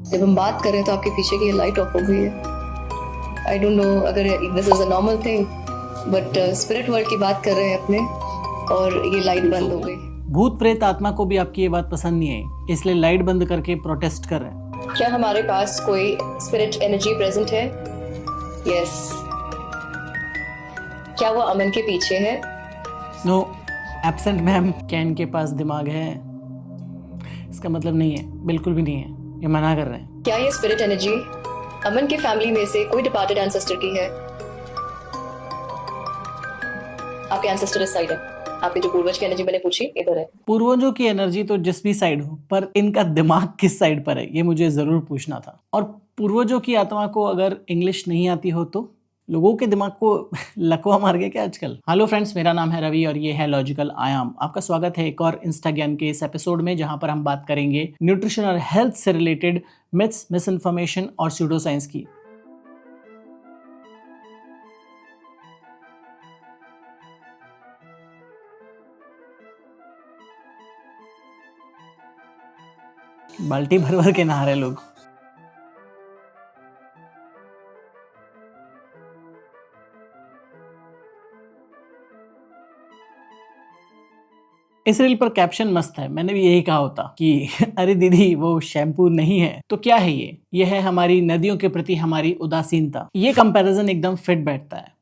जब हम बात कर रहे हैं तो आपके पीछे की लाइट ऑफ हो गई है। आई डोंट नो अगर this is a normal thing, but spirit world की बात कर रहे हैं अपने और ये लाइट बंद हो गई। भूत प्रेत आत्मा को भी आपकी ये बात पसंद नहीं आई, इसलिए लाइट बंद करके प्रोटेस्ट कर रहे हैं। क्या हमारे पास कोई स्पिरिट एनर्जी प्रेजेंट है? यस। क्या वो अमन के पीछे है? No, absent ma'am. क्या इनके पास दिमाग है? इसका मतलब नहीं है, बिल्कुल भी नहीं है, ये मना कर रहे हैं। क्या ये स्पिरिट एनर्जी अमन के फैमिली में से कोई डिपार्टेड एंसेस्टर की है? आपके एंसेस्टर इस साइड है। आपके जो पूर्वज की एनर्जी मैंने पूछी इधर है। पूर्वजों की एनर्जी तो जिस भी साइड हो, पर इनका दिमाग किस साइड पर है ये मुझे जरूर पूछना था। और पूर्वजों की आत्मा को अगर इंग्लिश नहीं आती हो तो लोगों के दिमाग को लकवा मार गया क्या आजकल। हेलो फ्रेंड्स, मेरा नाम है रवि और ये है लॉजिकल आयाम। आपका स्वागत है एक और इंस्टा ज्ञान के इस एपिसोड में, जहां पर हम बात करेंगे न्यूट्रिशन और हेल्थ से रिलेटेड मिथ्स, मिस इन्फॉर्मेशन और स्यूडो साइंस की। बाल्टी भर भर के नहा रहे लोग। इस रील पर कैप्शन मस्त है, मैंने भी यही कहा होता कि अरे दीदी वो शैम्पू नहीं है तो क्या है ये है हमारी नदियों के प्रति हमारी उदासीनता। ये कंपैरिजन एकदम फिट बैठता है।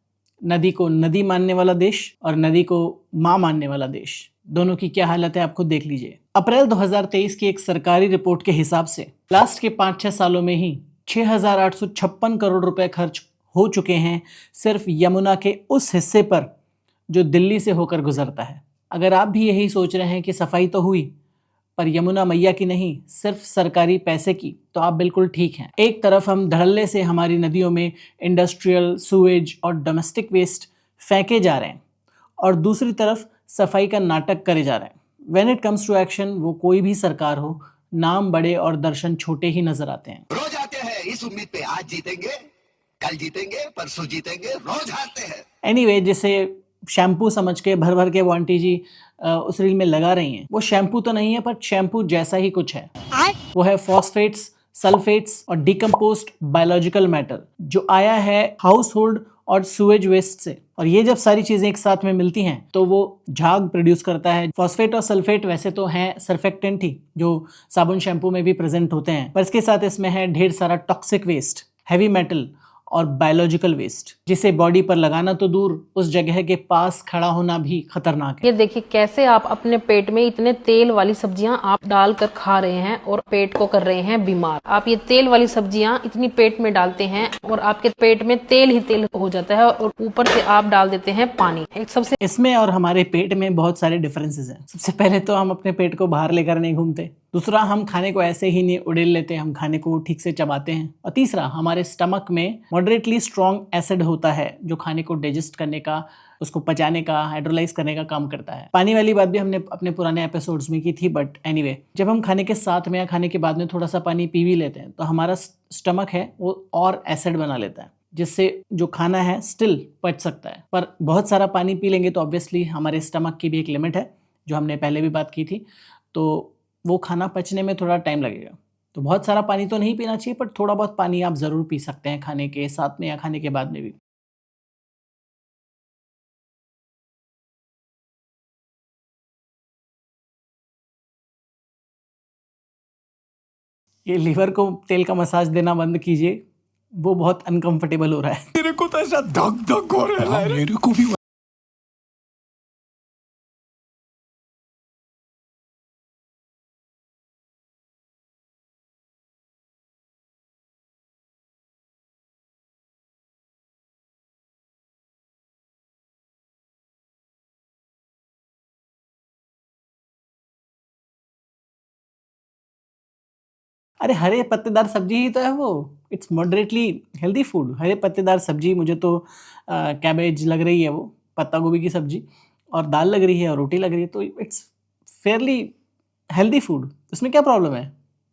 नदी को नदी मानने वाला देश और नदी को माँ मानने वाला देश, दोनों की क्या हालत है आप खुद देख लीजिए। अप्रैल 2023 की एक सरकारी रिपोर्ट के हिसाब से लास्ट के 5-6 सालों में ही 6,856 करोड़ रुपए खर्च हो चुके हैं सिर्फ यमुना के उस हिस्से पर जो दिल्ली से होकर गुजरता है। अगर आप भी यही सोच रहे हैं कि सफाई तो हुई पर यमुना मैया की नहीं, सिर्फ सरकारी पैसे की, तो आप बिल्कुल ठीक हैं। एक तरफ हम धड़ल्ले से हमारी नदियों में इंडस्ट्रियल सूएज और डोमेस्टिक वेस्ट फेंके जा रहे हैं और दूसरी तरफ सफाई का नाटक करे जा रहे हैं। When it comes to action, वो कोई भी सरकार हो, नाम बड़े और दर्शन छोटे ही नजर आते हैं। रोज आते हैं इस उम्मीद पे आज जीतेंगे, कल जीतेंगे, परसों जीतेंगे, रोज हारते हैं। एनीवे, जिसे शैम्पू समझ के भर भर के वो आंटी जी उस रील में लगा रही हैं, वो शैम्पू तो नहीं है पर शैम्पू जैसा ही कुछ है। वो है फॉस्फेट्स, सल्फेट्स और डिकम्पोज्ड बायोलॉजिकल मैटर जो आया है हाउस होल्ड और सुएज वेस्ट से। और ये जब सारी चीजें एक साथ में मिलती हैं तो वो झाग प्रोड्यूस करता है। फॉस्फेट और सल्फेट वैसे तो हैं सर्फेक्टेंट ही, जो साबुन शैम्पू में भी प्रेजेंट होते हैं, पर इसके साथ इसमें है ढेर सारा टॉक्सिक वेस्ट, हैवी मेटल और बायोलॉजिकल वेस्ट, जिसे बॉडी पर लगाना तो दूर, उस जगह के पास खड़ा होना भी खतरनाक है। ये देखिए कैसे आप अपने पेट में इतने तेल वाली सब्जियां आप डालकर खा रहे हैं और पेट को कर रहे हैं बीमार। आप ये तेल वाली सब्जियां इतनी पेट में डालते हैं और आपके पेट में तेल ही तेल हो जाता है और ऊपर से आप डाल देते हैं पानी। एक सबसे इसमें और हमारे पेट में बहुत सारे डिफरेंसेस हैं। सबसे पहले तो हम अपने पेट को बाहर लेकर नहीं घूमते। दूसरा, हम खाने को ऐसे ही नहीं उड़ेल लेते, हम खाने को ठीक से चबाते हैं। और तीसरा, हमारे स्टमक में मॉडरेटली स्ट्रॉन्ग एसिड होता है जो खाने को डाइजेस्ट करने का, उसको पचाने का, हाइड्रोलाइज करने का काम करता है। पानी वाली बात भी हमने अपने पुराने एपिसोड्स में की थी, बट एनीवे, जब हम खाने के साथ में या खाने के बाद में थोड़ा सा पानी पी भी लेते हैं तो हमारा स्टमक है वो और एसिड बना लेता है, जिससे जो खाना है स्टिल पच सकता है। पर बहुत सारा पानी पी लेंगे तो ऑब्वियसली हमारे स्टमक की भी एक लिमिट है, जो हमने पहले भी बात की थी, तो वो खाना पचने में थोड़ा टाइम लगेगा। तो बहुत सारा पानी तो नहीं पीना चाहिए, पर थोड़ा बहुत पानी आप ज़रूर पी सकते हैं खाने के साथ में या खाने के बाद में भी। ये लीवर को तेल का मसाज देना बंद कीजिए, वो बहुत अनकंफर्टेबल हो रहा है। मेरे को तो ऐसा धक धक हो रहा है। मेरे को भी अरे हरे पत्तेदार सब्जी ही तो है वो। It's moderately healthy food. हरे पत्तेदार सब्जी, मुझे तो कैबेज लग रही है, वो पत्ता गोभी की सब्जी, और दाल लग रही है और रोटी लग रही है, तो इट्स फेयरली हेल्दी फूड। उसमें क्या प्रॉब्लम है?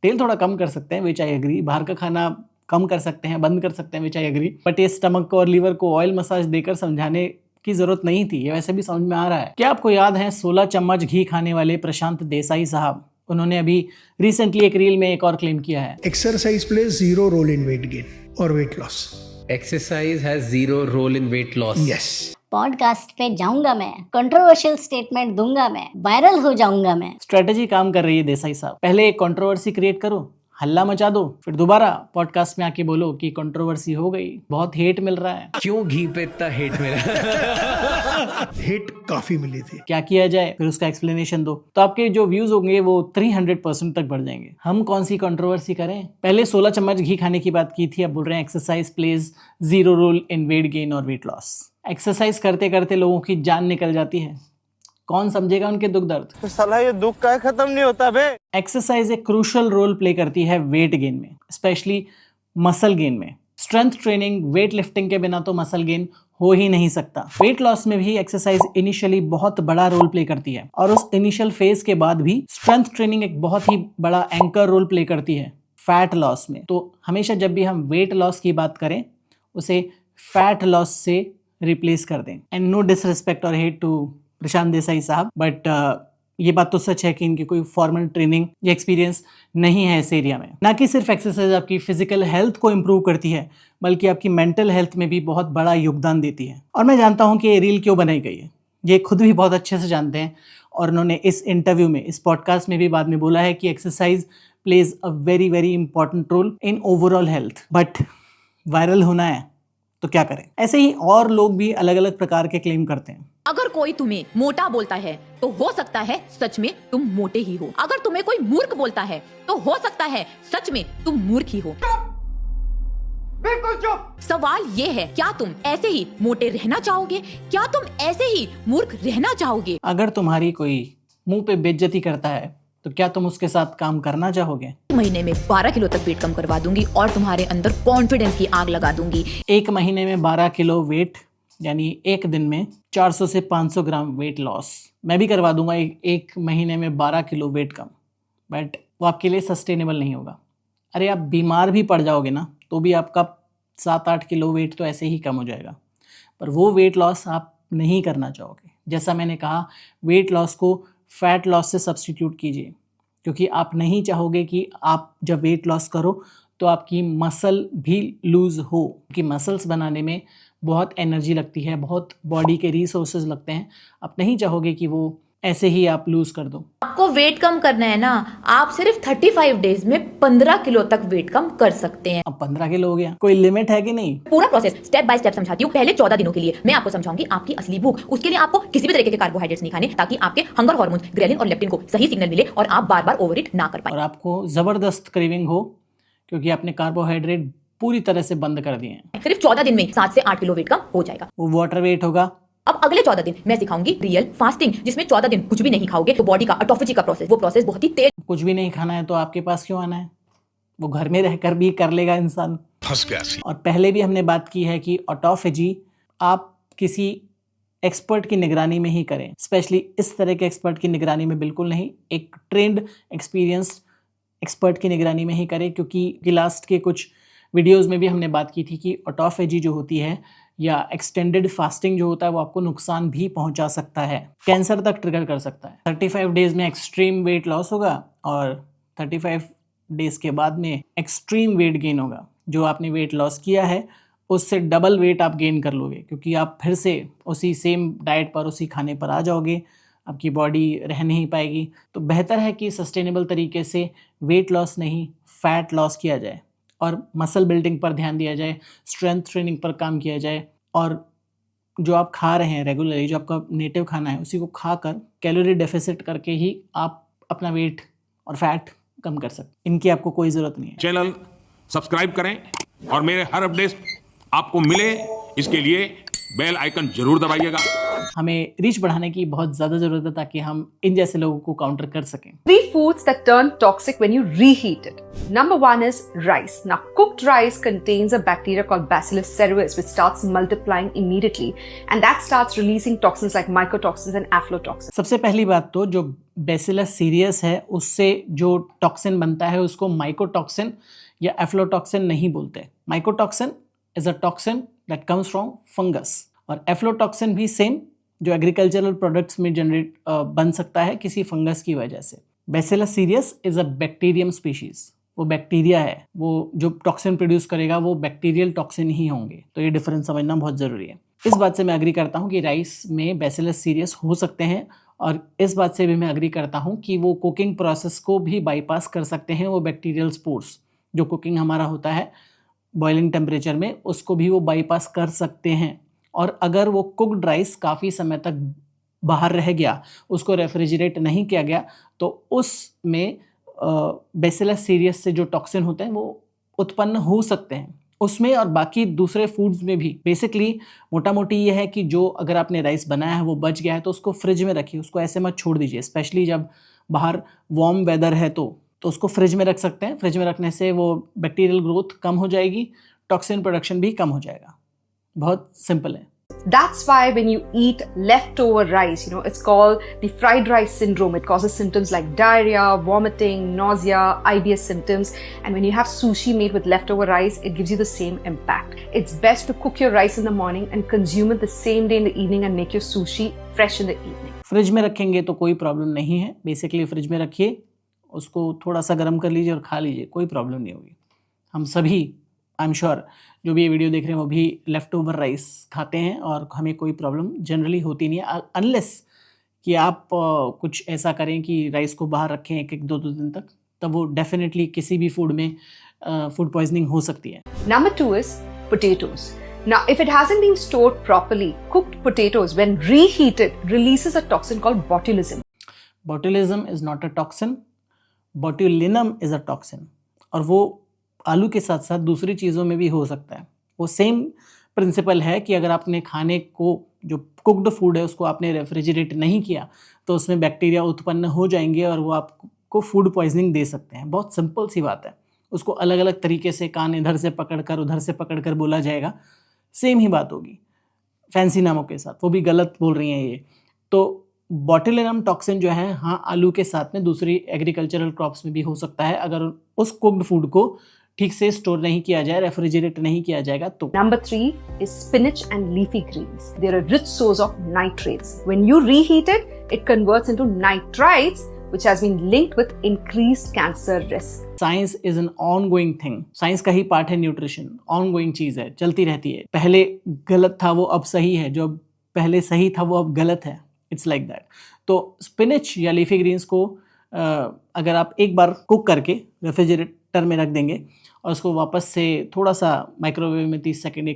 तेल थोड़ा कम कर सकते हैं, विच आई एग्री। बाहर का खाना कम कर सकते हैं, बंद कर सकते हैं, विच आई एग्री। बट ये स्टमक को और लीवर को ऑयल मसाज देकर समझाने की जरूरत नहीं थी, ये वैसे भी समझ में आ रहा है। क्या आपको याद है 16 चम्मच घी खाने वाले प्रशांत देसाई साहब उन्होंने अभी रिसेंटली एक रील में एक और क्लेम किया है, Exercise plays zero role in weight gain or weight loss. Exercise has zero role in weight loss. Yes. Podcast पे जाऊंगा मैं, कंट्रोवर्शियल स्टेटमेंट दूंगा मैं, वायरल हो जाऊंगा मैं। स्ट्रेटेजी काम कर रही है देसाई साहब। पहले एक कंट्रोवर्सी क्रिएट करो, हल्ला मचा दो, फिर दोबारा पॉडकास्ट में आके बोलो कि कंट्रोवर्सी हो गई, बहुत हेट मिल रहा है। क्यों घी पे इतना हेट मिला? हिट काफी मिली थी। क्या किया जाए, फिर उसका एक्सप्लेनेशन दो, तो आपके जो व्यूज होंगे वो 300% तक बढ़ जाएंगे। हम कौन सी कंट्रोवर्सी करें? पहले 16 चम्मच घी खाने की बात की थी, अब बोल रहे हैं exercise plays zero role in weight gain और वेट लॉस। एक्सरसाइज करते करते लोगों की जान निकल जाती है, कौन समझेगा उनके दुख दर्द? तो साला ये दुख का खत्म नहीं होता बे। एक्सरसाइज एक क्रूशल रोल प्ले करती है वेट गेन में, स्पेशली मसल गेन में। स्ट्रेंथ ट्रेनिंग, वेट लिफ्टिंग के बिना तो मसल गेन हो ही नहीं सकता। वेट लॉस में भी एक्सरसाइज इनिशियली बहुत बड़ा रोल प्ले करती है, और उस इनिशियल फेज के बाद भी स्ट्रेंथ ट्रेनिंग एक बहुत ही बड़ा एंकर रोल प्ले करती है फैट लॉस में। तो हमेशा जब भी हम वेट लॉस की बात करें, उसे फैट लॉस से रिप्लेस कर दें। एंड नो डिसरिस्पेक्ट और हेट टू प्रशांत देसाई साहब, बट ये बात तो सच है कि इनकी कोई फॉर्मल ट्रेनिंग या एक्सपीरियंस नहीं है इस एरिया में। ना कि सिर्फ एक्सरसाइज आपकी फिजिकल हेल्थ को इम्प्रूव करती है, बल्कि आपकी मेंटल हेल्थ में भी बहुत बड़ा योगदान देती है। और मैं जानता हूँ कि ये रील क्यों बनाई गई है, ये खुद भी बहुत अच्छे से जानते हैं, और उन्होंने इस इंटरव्यू में, इस पॉडकास्ट में भी बाद में बोला है कि exercise plays a very very important role in overall health. But viral होना है तो क्या करें? ऐसे ही और लोग भी अलग अलग प्रकार के क्लेम करते हैं। अगर कोई तुम्हें मोटा बोलता है तो हो सकता है सच में तुम मोटे ही हो। अगर तुम्हें कोई मूर्ख बोलता है तो हो सकता है सच में तुम मूर्ख ही हो। बिल्कुल चुप। सवाल ये है, क्या तुम ऐसे ही मोटे रहना चाहोगे? क्या तुम ऐसे ही मूर्ख रहना चाहोगे? अगर तुम्हारी कोई मुंह पे बेइज्जती करता है तो क्या तुम उसके साथ काम करना चाहोगे? महीने में 12 किलो तक वेट कम करवा दूंगी और तुम्हारे अंदर कॉन्फिडेंस की आग लगा दूंगी। एक महीने में 12 किलो वेट, यानी एक दिन में 400 से 500 ग्राम वेट लॉस मैं भी करवा दूंगा। एक महीने में 12 किलो वेट कम, बट वो आपके लिए सस्टेनेबल नहीं होगा। अरे आप बीमार भी पड़ जाओगे ना, तो भी आपका 7-8 किलो वेट तो ऐसे ही कम हो जाएगा, पर वो वेट लॉस आप नहीं करना चाहोगे। जैसा मैंने कहा, वेट लॉस को फैट लॉस से सब्स्टिट्यूट कीजिए, क्योंकि आप नहीं चाहोगे कि आप जब वेट लॉस करो तो आपकी मसल भी लूज़ हो, क्योंकि मसल्स बनाने में बहुत एनर्जी लगती है, बहुत बॉडी के रिसोर्सेज लगते हैं। आप नहीं चाहोगे कि वो ऐसे ही आप लूज कर दो। आपको वेट कम करना है ना, आप सिर्फ 35 डेज में 15 किलो तक वेट कम कर सकते हैं। अब 15 किलो हो गया, कोई लिमिट है कि नहीं? पूरा प्रोसेस स्टेप बाय स्टेप समझाती हूँ। पहले 14 दिनों के लिए मैं आपको समझाऊंगी आपकी असली भूख। उसके लिए आपको किसी भी तरीके के कार्बोहाइड्रेट्स नहीं खाने, ताकि आपके हंगर हार्मोन ग्रेलिन और लेप्टिन को सही सिग्नल मिले और आप बार बार ओवरईट ना कर पाए। और आपको जबरदस्त क्रेविंग हो, क्योंकि आपने कार्बोहाइड्रेट पूरी तरह से बंद कर दिए हैं। सिर्फ 14 दिन में 7 से 8 किलो वेट कम हो जाएगा। वो वाटर वेट होगा। अब अगले 14 दिन मैं सिखाऊंगी रियल फास्टिंग, जिसमें 14 दिन कुछ भी नहीं खाओगे तो बॉडी का ऑटोफेजी का प्रोसेस, वो प्रोसेस बहुत ही तेज। कुछ भी नहीं खाना है तो आपके पास क्यों आना है? वो घर में रहकर भी कर लेगा इंसान। फंस गया। और पहले भी हमने बात की है कि ऑटोफेजी आप किसी एक्सपर्ट की निगरानी में ही करें, स्पेशली इस तरह के एक्सपर्ट की निगरानी में बिल्कुल नहीं, एक ट्रेंड एक्सपीरियंस्ड एक्सपर्ट की निगरानी में ही करें। क्योंकि लास्ट के कुछ वीडियोस में भी हमने बात की थी कि ऑटोफेजी जो होती है या एक्सटेंडेड फास्टिंग जो होता है, वो आपको नुकसान भी पहुंचा सकता है, कैंसर तक ट्रिगर कर सकता है। 35 डेज में एक्सट्रीम वेट लॉस होगा और 35 डेज के बाद में एक्सट्रीम वेट गेन होगा। जो आपने वेट लॉस किया है उससे डबल वेट आप गेन कर लोगे, क्योंकि आप फिर से उसी सेम डाइट पर, उसी खाने पर आ जाओगे, आपकी बॉडी रह नहीं पाएगी। तो बेहतर है कि सस्टेनेबल तरीके से वेट लॉस नहीं, फैट लॉस किया जाए और मसल बिल्डिंग पर ध्यान दिया जाए, स्ट्रेंथ ट्रेनिंग पर काम किया जाए, और जो आप खा रहे हैं रेगुलरली, जो आपका नेटिव खाना है, उसी को खाकर कैलोरी डेफिसिट करके ही आप अपना वेट और फैट कम कर सकते। इनकी आपको कोई ज़रूरत नहीं है। चैनल सब्सक्राइब करें और मेरे हर अपडेट आपको मिले, इसके लिए बेल आइकन जरूर दबाइएगा। हमें रीच बढ़ाने की बहुत ज़्यादा ज़रूरत है, ताकि हम इन जैसे लोगों को काउंटर कर सकें। 3 foods that turn toxic when you reheat it. Number 1 is rice. Now, cooked rice contains a bacteria called Bacillus cereus, which starts multiplying immediately, and that starts releasing toxins like mycotoxins and aflatoxins. सबसे पहली बात तो जो Bacillus cereus है, उससे जो toxin बनता है उसको माइकोटॉक्सिन या एफ्लोटॉक्सिन नहीं बोलते। Mycotoxin is a toxin that comes from fungus, और एफ्लोटॉक्सिन भी सेम, जो एग्रीकल्चरल प्रोडक्ट्स में जनरेट बन सकता है किसी फंगस की वजह से। Bacillus serious is a bacterium species, वो बैक्टीरिया है, वो जो टॉक्सिन प्रोड्यूस करेगा वो बैक्टीरियल टॉक्सिन ही होंगे। तो ये डिफरेंस समझना बहुत ज़रूरी है। इस बात से मैं एग्री करता हूँ कि राइस में बैसिलस सीरियस हो सकते हैं, और इस बात से भी मैं एग्री करता हूँ कि वो कुकिंग प्रोसेस को भी बाईपास कर सकते हैं। वो बैक्टीरियल स्पोर्स जो कुकिंग हमारा होता है बॉइलिंग टेम्परेचर में, उसको भी वो बाईपास कर सकते हैं। और अगर वो कुक्ड राइस काफ़ी समय तक बाहर रह गया, उसको रेफ्रिजरेट नहीं किया गया, तो उसमें बैसिलस सीरियस से जो टॉक्सिन होते हैं वो उत्पन्न हो सकते हैं उसमें, और बाकी दूसरे फूड्स में भी। बेसिकली मोटा मोटी ये है कि जो अगर आपने राइस बनाया है वो बच गया है तो उसको फ्रिज में रखिए, उसको ऐसे मत छोड़ दीजिए। स्पेशली जब बाहर वार्म वेदर है तो उसको फ्रिज में रख सकते हैं। फ्रिज में रखने से वो बैक्टीरियल ग्रोथ कम हो जाएगी, टॉक्सिन प्रोडक्शन भी कम हो जाएगा। बहुत सिंपल है। That's why when you eat leftover rice, it's called the fried rice syndrome. It causes symptoms like diarrhea, vomiting, nausea, IBS symptoms. And when you have sushi made with leftover rice, it gives you the same impact. It's best to cook your rice in the morning and consume it the same day in the evening and make your sushi fresh in the evening. Fridge में रखेंगे तो कोई problem नहीं है। Basically fridge में रखिए, उसको थोड़ा सा गर्म कर लीजिए और खा लीजिए, कोई प्रॉब्लम नहीं होगी। हम सभी आई एम श्योर जो भी ये वीडियो देख रहे हैं वो भी लेफ़्ट ओवर राइस खाते हैं और हमें कोई प्रॉब्लम जनरली होती नहीं है, अनलेस कि आप कुछ ऐसा करें कि राइस को बाहर रखें एक दो दिन तक, तब वो डेफिनेटली किसी भी फूड में फूड पॉइजनिंग हो सकती है। Number 2 is potatoes. Now, if it hasn't been stored properly, cooked potatoes, when reheated, releases a toxin called botulism. Botulism is not a toxin, botulinum is a toxin, और वो आलू के साथ साथ दूसरी चीज़ों में भी हो सकता है। वो सेम प्रिंसिपल है कि अगर आपने खाने को, जो कुक्ड फूड है उसको आपने रेफ्रिजरेट नहीं किया तो उसमें बैक्टीरिया उत्पन्न हो जाएंगे और वो आपको फूड पॉइजनिंग दे सकते हैं। बहुत सिंपल सी बात है। उसको अलग अलग तरीके से कान इधर से पकड़कर उधर से पकड़कर बोला जाएगा, सेम ही बात होगी फैंसी नामों के साथ। वो भी गलत बोल रही हैं ये। तो बोटुलिनम टॉक्सिन जो है, हाँ, आलू के साथ में दूसरी एग्रीकल्चरल क्रॉप्स में भी हो सकता है अगर उस कुक्ड फूड को ठीक से स्टोर नहीं किया जाए, रेफ्रिजरेट नहीं किया जाएगा तो। Number 3 is spinach and leafy greens. They're a rich source of nitrates. When you reheat it, it converts into nitrites, which has been linked with increased cancer risk. Science is an ongoing thing. Science का ही part है nutrition, ongoing चीज है, चलती रहती है। पहले गलत था वो अब सही है, जो पहले सही था वो अब गलत है। It's like that. तो स्पिनच या लीफी ग्रीन्स को अगर आप एक बार कुक करके रेफ्रिजरेटर में रख देंगे और उसको वापस से थोड़ा सा माइक्रोवेव में 30 सेकेंड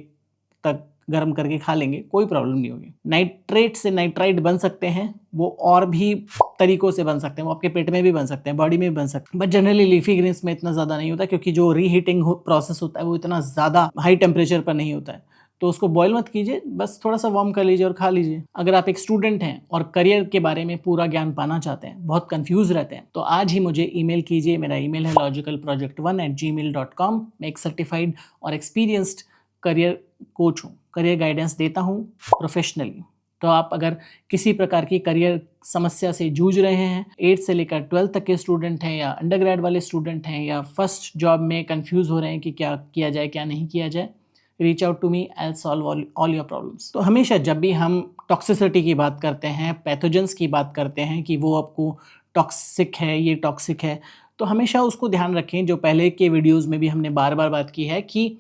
तक गर्म करके खा लेंगे, कोई प्रॉब्लम नहीं होगी। नाइट्रेट से नाइट्राइट बन सकते हैं, वो और भी तरीकों से बन सकते हैं, वो आपके पेट में भी बन सकते हैं, बॉडी में भी बन सकते हैं, बट जनरली लीफी ग्रीन्स में इतना ज़्यादा नहीं होता क्योंकि जो रीहीटिंग प्रोसेस होता है वो इतना ज़्यादा हाई टेम्परेचर पर नहीं होता है। तो उसको बॉयल मत कीजिए, बस थोड़ा सा वार्म कर लीजिए और खा लीजिए। अगर आप एक स्टूडेंट हैं और करियर के बारे में पूरा ज्ञान पाना चाहते हैं, बहुत कंफ्यूज रहते हैं, तो आज ही मुझे ईमेल कीजिए। मेरा ईमेल है logicalproject1@gmail.com। मैं एक सर्टिफाइड और एक्सपीरियंस्ड करियर कोच हूँ, करियर गाइडेंस देता हूँ प्रोफेशनली। तो आप अगर किसी प्रकार की करियर समस्या से जूझ रहे हैं, 8 से लेकर 12 तक के स्टूडेंट हैं या अंडरग्रेड वाले स्टूडेंट हैं या फर्स्ट जॉब में कंफ्यूज हो रहे हैं कि क्या किया जाए क्या नहीं किया जाए, reach out to me, I solve all your problems. तो हमेशा जब भी हम टॉक्सिसिटी की बात करते हैं, पैथोजेंस की बात करते हैं कि वो आपको टॉक्सिक है, ये टॉक्सिक है, तो हमेशा उसको ध्यान रखें, जो पहले के वीडियोज़ में भी हमने बार बार बात की है कि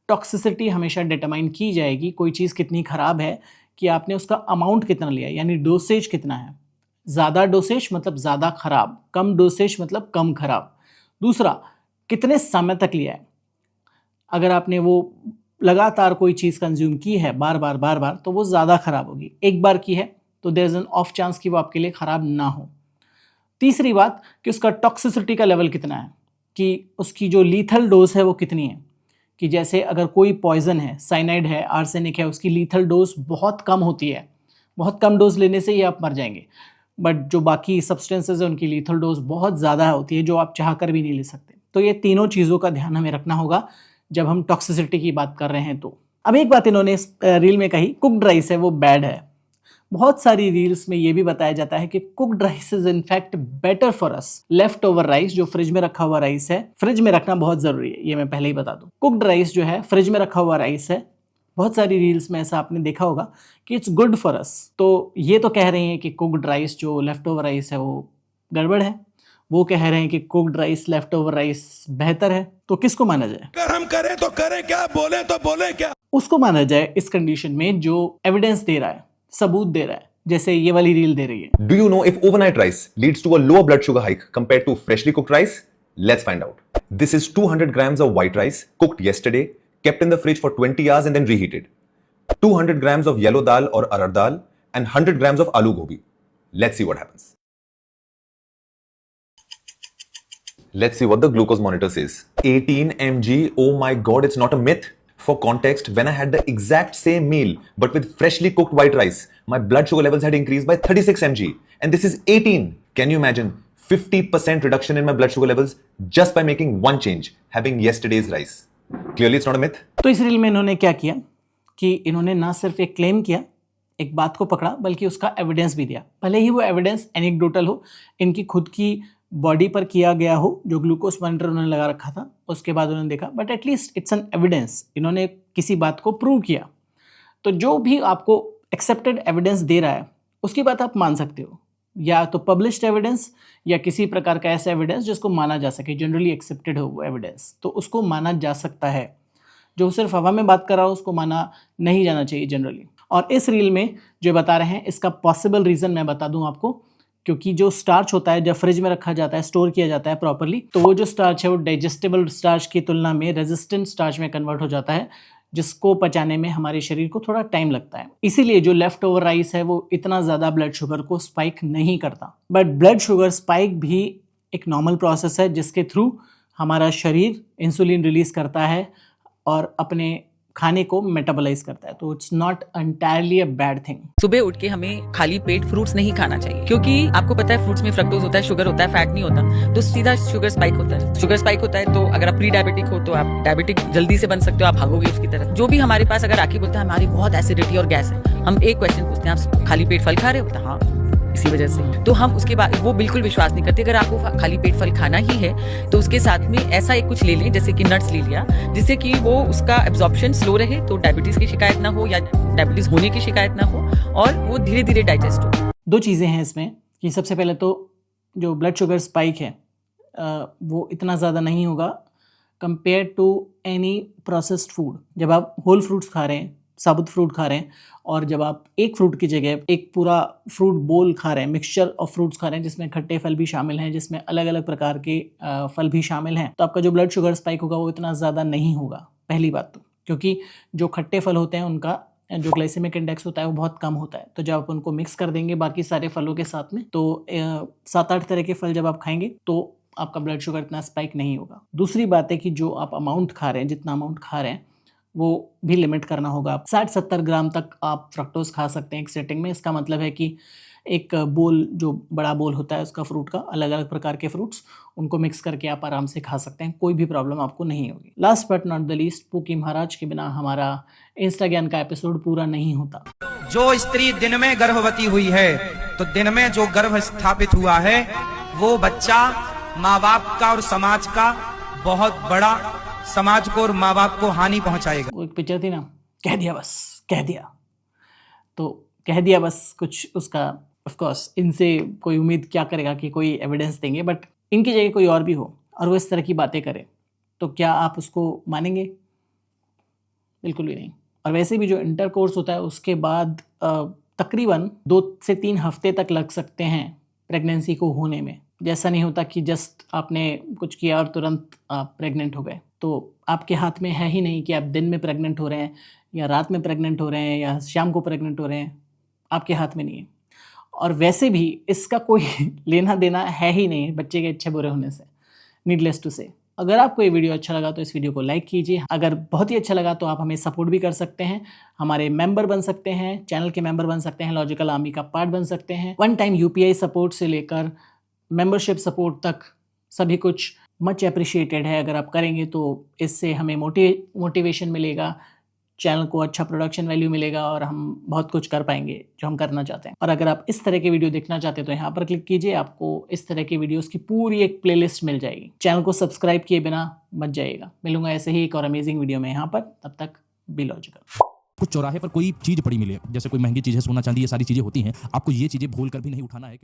टॉक्सिसिटी हमेशा डिटरमाइन की जाएगी, कोई चीज़ कितनी ख़राब है, कि आपने उसका अमाउंट कितना लिया, यानी डोसेज कितना है। ज़्यादा डोसेज मतलब ज़्यादा ख़राब, कम डोसेज मतलब कम ख़राब। दूसरा, कितने समय तक लिया है। अगर आपने वो लगातार कोई चीज़ कंज्यूम की है बार बार तो वो ज़्यादा ख़राब होगी। एक बार की है तो there is an off chance कि वो आपके लिए ख़राब ना हो। तीसरी बात कि उसका टॉक्सिसिटी का लेवल कितना है, कि उसकी जो लीथल डोज है वो कितनी है। कि जैसे अगर कोई पॉइजन है, साइनाइड है, आर्सेनिक है, उसकी लीथल डोज बहुत कम होती है, बहुत कम डोज लेने से ही आप मर जाएंगे। बट जो बाकी सब्सटेंसेज है उनकी लीथल डोज बहुत ज़्यादा होती है, जो आप चाह कर भी नहीं ले सकते। तो ये तीनों चीज़ों का ध्यान हमें रखना होगा जब हम टॉक्सिसिटी की बात कर रहे हैं। तो अब एक बात इन्होंने इस रील में कही, कुक्ड राइस है वो बैड है। बहुत सारी रील्स में ये भी बताया जाता है कि cooked rice is in fact better for us. Left over rice, जो फ्रिज में रखा हुआ राइस है, फ्रिज में रखना बहुत जरूरी है, ये मैं पहले ही बता दूं। कुक्ड राइस जो है, फ्रिज में रखा हुआ राइस है, बहुत सारी रील्स में ऐसा आपने देखा होगा कि इट्स गुड फॉर अस। तो ये तो कह रहे हैं कि कुक्ड राइस जो लेफ्ट ओवर राइस है वो गड़बड़ है, वो कह रहे हैं कि cooked rice, left over rice बेहतर है। तो किसको माना जाए? अगर हम करें तो करें क्या, बोले तो बोले क्या? उसको माना जाए इस कंडीशन में जो एविडेंस दे रहा है, सबूत दे रहा है, जैसे ये वाली रील दे रही है। Do you know if overnight rice leads to a lower blood sugar hike compared to freshly cooked rice? Let's find out. This is 200 grams of white rice cooked yesterday, kept in the fridge for 20 hours and then reheated. 200 grams of yellow dal or arhar dal and 100 grams of aloo gobi. Let's see what happens. Let's see what the glucose monitor says. 18 mg. Oh my god, it's not a myth. For context, when I had the exact same meal but with freshly cooked white rice, my blood sugar levels had increased by 36 mg and this is 18. Can you imagine 50% reduction in my blood sugar levels just by making one change, having yesterday's rice? Clearly it's not a myth. तो इस reel में इन्होंने क्या किया कि इन्होंने ना सिर्फ एक क्लेम किया, एक बात को पकड़ा, बल्कि उसका एविडेंस भी दिया। भले ही वो एविडेंस एनेक्डोटल हो, इनकी खुद की बॉडी पर किया गया हो, जो ग्लूकोज मॉनिटर उन्होंने लगा रखा था, उसके बाद उन्होंने देखा, but at least it's an evidence. इन्होंने किसी बात को प्रूव किया। तो जो भी आपको एक्सेप्टेड एविडेंस दे रहा है उसकी बात आप मान सकते हो, या तो पब्लिश्ड एविडेंस या किसी प्रकार का ऐसा एविडेंस जिसको माना जा सके, जनरली एक्सेप्टेड हो वो एविडेंस, तो उसको माना जा सकता है। जो सिर्फ हवा में बात कर रहा हो उसको माना नहीं जाना चाहिए जनरली। और इस रील में जो बता रहे हैं इसका पॉसिबल रीज़न मैं बता दूं आपको, क्योंकि जो स्टार्च होता है जब फ्रिज में रखा जाता है, स्टोर किया जाता है प्रॉपरली, तो वो जो स्टार्च है वो डाइजेस्टेबल स्टार्च की तुलना में रेजिस्टेंट स्टार्च में कन्वर्ट हो जाता है, जिसको पचाने में हमारे शरीर को थोड़ा टाइम लगता है। इसीलिए जो लेफ्ट ओवर राइस है वो इतना ज़्यादा ब्लड शुगर को स्पाइक नहीं करता। बट ब्लड शुगर स्पाइक भी एक नॉर्मल प्रोसेस है जिसके थ्रू हमारा शरीर इंसुलिन रिलीज करता है और अपने खाने को मेटाबोलाइज करता है। तो it's not entirely a bad thing. सुबह उठ के हमें खाली पेट फ्रूट्स नहीं खाना चाहिए, क्योंकि आपको पता है फ्रूट्स में फ्रक्टोज होता है, शुगर होता है, फैट नहीं होता, तो सीधा शुगर स्पाइक होता है। शुगर स्पाइक होता है तो अगर आप प्री डायबिटिक हो तो आप डायबिटिक जल्दी से बन सकते हो, आप भागोगे उसकी तरफ। जो भी हमारे पास अगर आके बोलता है हमारी बहुत एसिडिटी और गैस है, हम एक क्वेश्चन पूछते हैं, आप खाली पेट फल खा रहे हो? हाँ, इसी वजह से। तो हम उसके बाद वो बिल्कुल विश्वास नहीं करते। अगर आपको खाली पेट फल खाना ही है तो उसके साथ में ऐसा एक कुछ ले लें, जैसे कि नट्स ले लिया, जिससे कि वो उसका एब्जॉर्प्शन स्लो रहे, तो डायबिटीज की शिकायत ना हो या डायबिटीज होने की शिकायत ना हो, और वो धीरे धीरे डाइजेस्ट हो। दो चीज़ें हैं इसमें कि सबसे पहले तो जो ब्लड शुगर स्पाइक है वो इतना ज़्यादा नहीं होगा compare to any processed food. जब आप होल फ्रूट्स खा रहे हैं, साबुत फ्रूट खा रहे हैं, और जब आप एक फ्रूट की जगह एक पूरा फ्रूट बोल खा रहे हैं, मिक्सचर ऑफ फ्रूट्स खा रहे हैं जिसमें खट्टे फल भी शामिल हैं, जिसमें अलग अलग प्रकार के फल भी शामिल हैं, तो आपका जो ब्लड शुगर स्पाइक होगा वो इतना ज़्यादा नहीं होगा। पहली बात तो, क्योंकि जो खट्टे फल होते हैं उनका जो ग्लाइसेमिक इंडेक्स होता है वो बहुत कम होता है। तो जब आप उनको मिक्स कर देंगे बाकी सारे फलों के साथ में, तो 7-8 तरह के फल जब आप खाएंगे तो आपका ब्लड शुगर इतना स्पाइक नहीं होगा। दूसरी बात है कि जो आप अमाउंट खा रहे हैं, जितना अमाउंट खा रहे हैं वो भी लिमिट करना होगा। आप 60-70 ग्राम तक आप फ्रक्टोज खा सकते हैं एक सेटिंग में। इसका मतलब है कि एक बोल, जो बड़ा बोल होता है उसका फ्रूट का, अलग अलग प्रकार के फ्रूट्स, उनको मिक्स करके आप आराम से खा सकते हैं, कोई भी प्रॉब्लम आपको नहीं होगी। Last but not the least, Pooki Maharaj के बिना हमारा इंस्टा ज्ञान का एपिसोड पूरा नहीं होता। जो स्त्री दिन में गर्भवती हुई है, तो दिन में जो गर्भ स्थापित हुआ है वो बच्चा माँ बाप का और समाज का बहुत बड़ा, समाज को और माँ बाप को हानि पहुंचाएगा। वो एक पिक्चर थी ना, कह दिया बस, कह दिया, तो कह दिया बस कुछ उसका। ऑफ कोर्स इनसे कोई उम्मीद क्या करेगा कि कोई एविडेंस देंगे, बट इनकी जगह कोई और भी हो और वो इस तरह की बातें करे तो क्या आप उसको मानेंगे? बिल्कुल भी नहीं। और वैसे भी जो इंटरकोर्स होता है उसके बाद तकरीबन 2 से 3 हफ्ते तक लग सकते हैं प्रेगनेंसी को होने में। जैसा नहीं होता कि जस्ट आपने कुछ किया और तुरंत आप प्रेग्नेंट हो गए। तो आपके हाथ में है ही नहीं कि आप दिन में प्रेग्नेंट हो रहे हैं या रात में प्रेग्नेंट हो रहे हैं या शाम को प्रेग्नेंट हो रहे हैं, आपके हाथ में नहीं है। और वैसे भी इसका कोई लेना देना है ही नहीं बच्चे के अच्छे बुरे होने से, नीडलेस टू से। अगर आपको ये वीडियो अच्छा लगा तो इस वीडियो को लाइक कीजिए। अगर बहुत ही अच्छा लगा तो आप हमें सपोर्ट भी कर सकते हैं, हमारे मेंबर बन सकते हैं, चैनल के मेंबर बन सकते हैं, लॉजिकल आर्मी का पार्ट बन सकते हैं। 1 टाइम UPI सपोर्ट से लेकर मेंबरशिप सपोर्ट तक सभी कुछ मच अप्रिशिएटेड है। अगर आप करेंगे तो इससे हमें मोटिवेशन मिलेगा, चैनल को अच्छा प्रोडक्शन वैल्यू मिलेगा और हम बहुत कुछ कर पाएंगे जो हम करना चाहते हैं। और अगर आप इस तरह के वीडियो देखना चाहते हैं तो यहाँ पर क्लिक कीजिए, आपको इस तरह के वीडियोस की पूरी एक प्लेलिस्ट मिल जाएगी। चैनल को सब्सक्राइब किए बिना मत जाइएगा। मिलूंगा ऐसे ही एक और अमेजिंग वीडियो में यहाँ पर, तब तक बी लॉजिकल। कुछ चौराहे पर कोई चीज पड़ी मिले, जैसे कोई महंगी चीज है, सोना चांदी, ये सारी चीजें होती हैं, आपको ये चीजें भूल कर भी नहीं उठाना है।